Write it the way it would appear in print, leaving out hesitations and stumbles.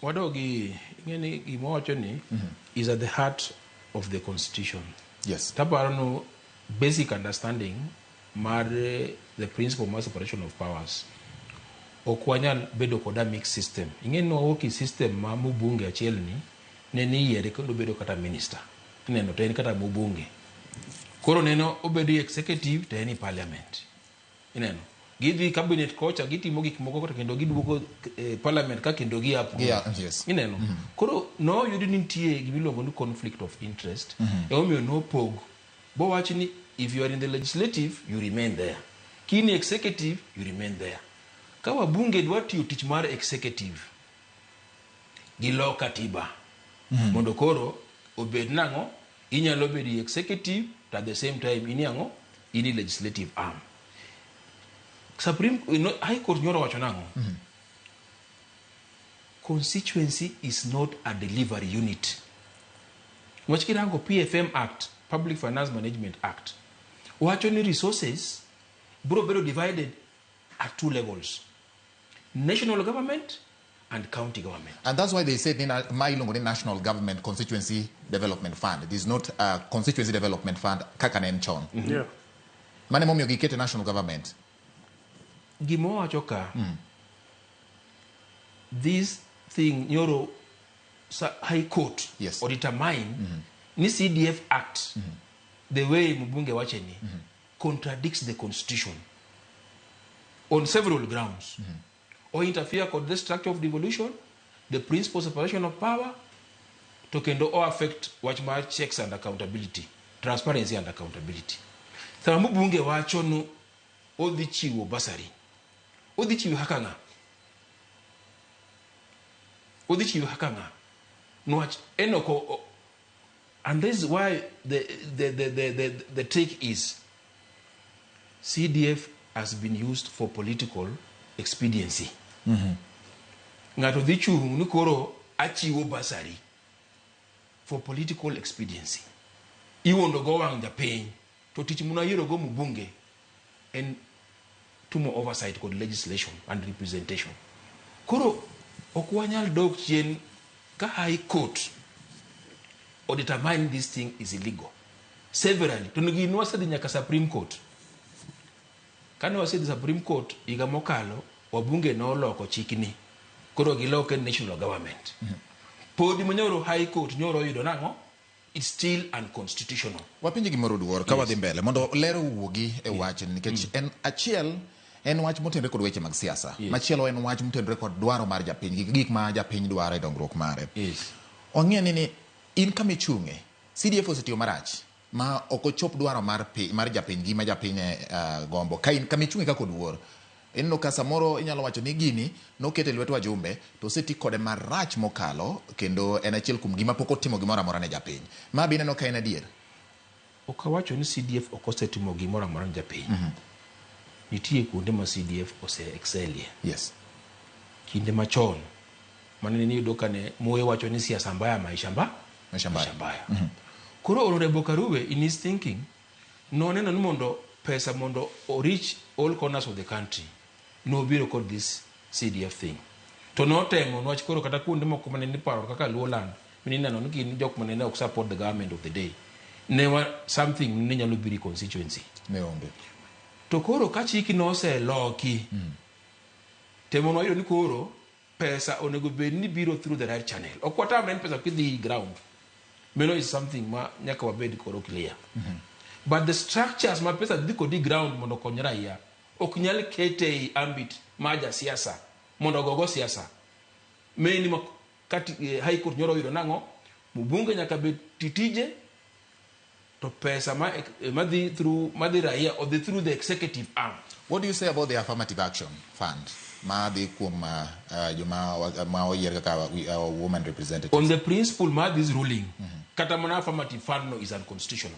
Wadogi ngeni gimowacho ni is at the heart of the constitution. Yes. Taparano basic understanding mar the principle of separation of powers. Okwanyal bedo koda mixed system. Ingeni no woki system ma mubunge achiel ni neni yere kondo bedo kata minister. Neno to en kata mubunge. Koro neno obedo executive to any parliament. Ineno. Gidhi cabinet kocha gitimo gik moko kendo giduogo parliament ka kendo gi up. Yes. Ineno. Koro no yudi nitie gimiluongo ni conflict of interest. Omiyo no pog. Bo wachi ni if you are in the legislative you remain there. Kini executive you remain there. Kawa bunge dwa tiyo tich mar executive. Gilo katiba. Mondo koro obed nango inyalo bedi executive at the same time iniango ini legislative arm. Supreme High Court nyoro wacho nango. Constituency is not a delivery unit. Mwachikirango PFM Act, Public Finance Management Act. Wacho ni resources bro divided at two levels. National government and county government. And that's why they said in my National Government Constituency Development Fund. It is not a Constituency Development Fund, Kakanen Chon. Yeah. Mane momi ogikete national government. Gimo achoka. This thing, Nyoro High Court, yes, or determine ni CDF Act, the way Mubunge wacheni, contradicts the Constitution on several grounds. Or interfere with the structure of devolution, the principle of separation of power, to kendo or affect watchmark checks and accountability, transparency and accountability. Thamu bunge wacho no odichiwo basari. Odichiwo hakanga. Odichiwo hakanga. No enoko, and this is why the trick is CDF has been used for political expediency. Ngato dhi chung ni koro achiwo basari for political expediency. Iwondo go wang japiny to tich muna yiro go mubunge and tumo oversight called legislation and representation. Koro okwanyal dok chien ka High Court or determine this thing is illegal. Severally, to nigi nwasa di nyaka Supreme Court. Kano wasi di Supreme Court iga mokalo wabunge no loko chikini. Koro giloke national government. Podi manyoro High Court nyoro yudo nango, it's still unconstitutional. Wapinji gimoro Oduor ka wadhi mbele mondo lero wuogi e wachni nikech en achiel en wach motenre kod weche mag siasa. Machielo en wach motenre kod dwaro mar japiny, gik ma japiny dwaro e dongruok mare. Ong'e ni in kamichunge CDF osetiyo marach ma okochop dwaro mar japiny gi ma japiny gombo. Ka in kamichunge kaka Oduor en no kasa moro inyalo wacho ni gini nokete lwet wajumbe to seti kode marach mokalo kendo en achiel kum gima pok otimo gimoro amora ne japiny. Ma bi neno ka en adier. Okawacho ni CDF okosetimo gimoro amora ne japiny. Nitie kuonde ma CDF ose excelie. Yes. Kinde machon manene ni yudo kane moye wacho ni siasa mbaya maisha mbaya. Koro Honorable Karube in his thinking no neno ni mondo pesa mondo reach all corners of the country. No biro kod this CDF thing. To no temo nwach koro kata kuonde moko manene paro kaka Luoland minina no ni jok manene ok support the government of the day. Never something ne nyalo biri constituency. Ne onge. To koro ka chiki no se loki. Temo no yiro ni koro pesa onego bed ni biro through the right channel. Okwata men pesa kidhi ground. Meno is something ma nyaka wabed koro clear. But the structures ma pesa dhi kodi ground mondo konyra ya ok nyal kete ambit ma josiasa mondo gogo siasa. Meni ma kati High Court nyoro yiro nango mubunge nyaka bed titije to pesa ma dhi through raia or through the executive arm. What do you say about the affirmative action fund? Ma dhi kum ma oyier kaka woman representative. On the principle ma this ruling kata mana affirmative fund no is unconstitutional.